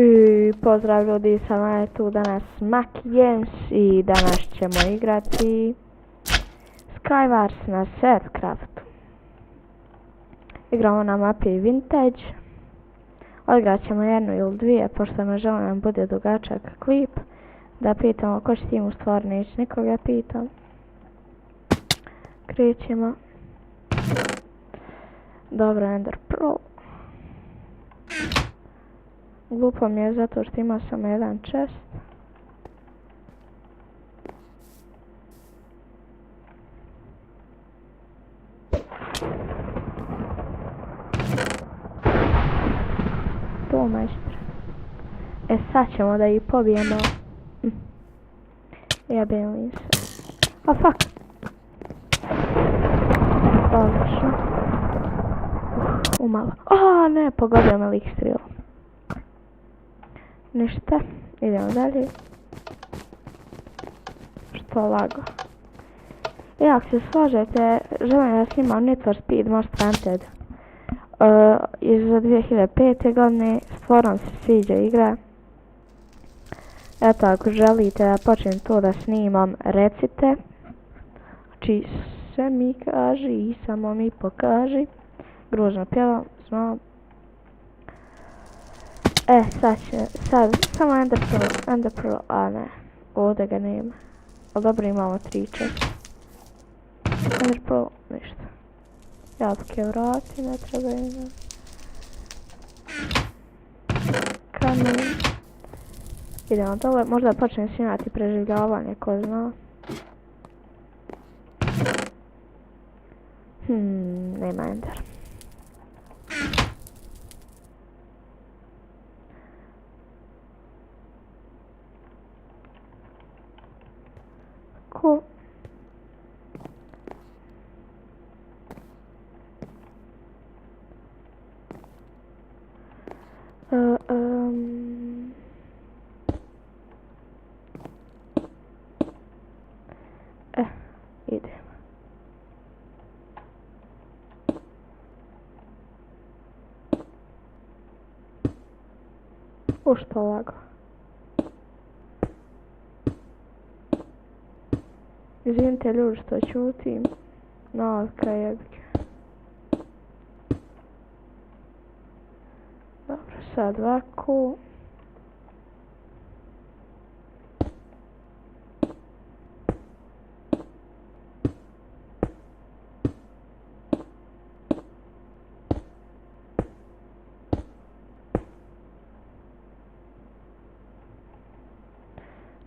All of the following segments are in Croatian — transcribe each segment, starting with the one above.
I pozdrav ljudi, sa mnom je tu danas Maki Games i danas ćemo igrati Skywars na Surfcraftu. Igramo na mapi Vintage. Odigrat ćemo jednu ili dvije, pošto ne želim nam bude dugačak klip. Da pitamo ko će tim, u stvari neću nikoga pitam. Krećemo. Dobro, Ender Pro. Glupo mi je zato što ima samo jedan chest. To majstor. Sad ćemo da ih pobijemo. Jebem li se. A fuck. Odlično. Umalo. Ne, pogodio me lik strelom. Ništa, idemo dalje. Što lago. I ako se slažete, želim da snimam Need for Speed Most Wanted iz 2005. godine. Stvarno se sviđa igra. Eto, ako želite da počnem to da snimam, recite. Znači, sve mi kaži i samo mi pokaži. Gružno pjevam, znam. Sad, samo Ender Pro, a ne, ovdje ga nema. Ali dobro, imamo 3 česta. Ender Pro, ništa. Jabuke vrati, ne treba imam. Kamen. Idemo dole, možda počnem snimati preživljavanje, ko zna. Nema Ender. Cool. Idem. Što lago. Izvinite ljudi što čutim. Nalka jebike. Dobro, sad ovako.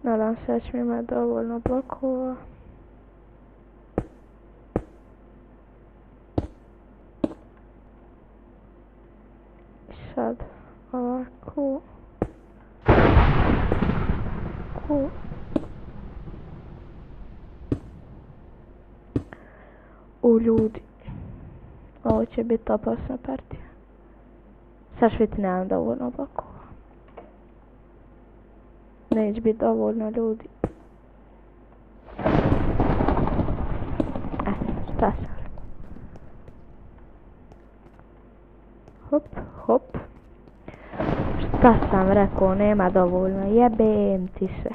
Nadam se da ćemo imati dovoljno blokova. Sad ovako. Ljudi. Ovo će biti opasna partija. Sad šviti nemam dovoljno blokova. Neće biti dovoljno ljudi. Šta sam? Hop, hop. Šta sam rekao, nema dovoljno, jebem ti se.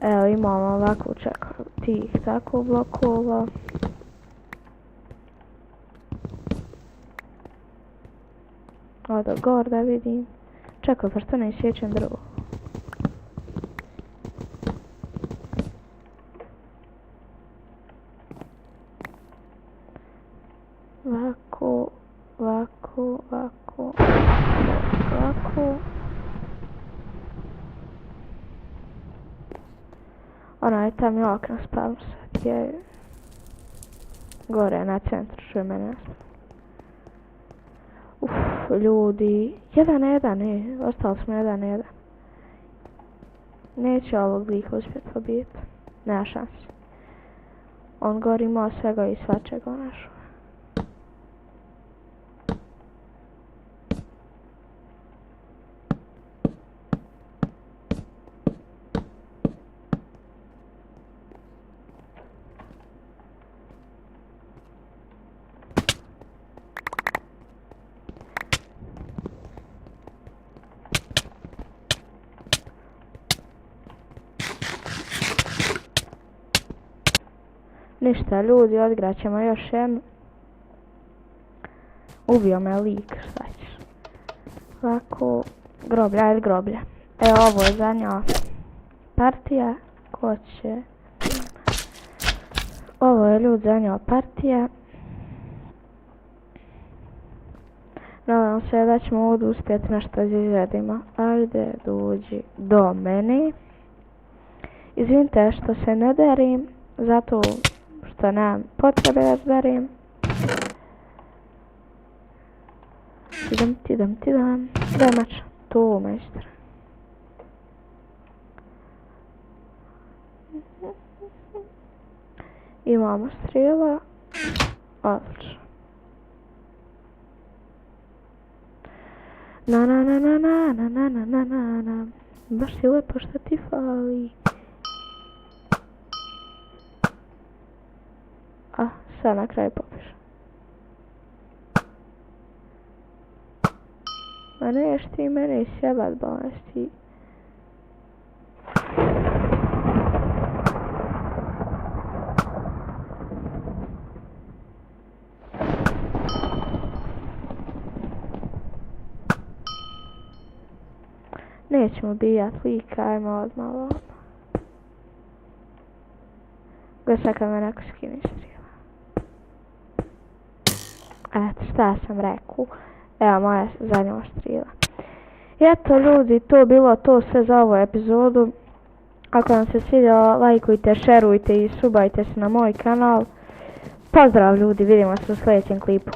Evo imamo ovako čak tih tako blokova. Odo gor da vidim. Čekaj, pa što ne sjećam drvo? Ovako. Ono je tam je okno spavno sad, je gore na centru, što je mene. Ljudi, 1-1, ostali smo 1-1. Neće ovog lika uspjeti pobijeti, nema šanse. On gore imao svega i svačega u našu. Ništa ljudi, odigrat ćemo još jednu. Ubio me lik, šta ćeš? Ovako, groblje, ajde groblje. Evo ovo je zadnja partija. Ko će? Ovo je ljudi zadnja partija. Nadam se da ćemo ovdje uspjeti nešto izvedimo. Ajde, dođi do mene. Izvinite što se ne derim, zato što nemam potrebe da derim. Tidam. Daj mač, tu majstor. Imamo strijela. Odlično. Na. Baš ti lepo što ti fali. A, sad na kraju popiš. Ma neš ti mene sjebat, bolesti. Nećemo bijat lika, ajmo odmah ovamo. Gledaj sad kad me neko skine strijela. Eto, šta sam rekao. Evo moja zadnja strijela. I eto ljudi, to je bilo to sve za ovu epizodu. Ako vam se svidjelo, lajkujte, šerujte i subajte se na moj kanal. Pozdrav ljudi, vidimo se u sljedećem klipu.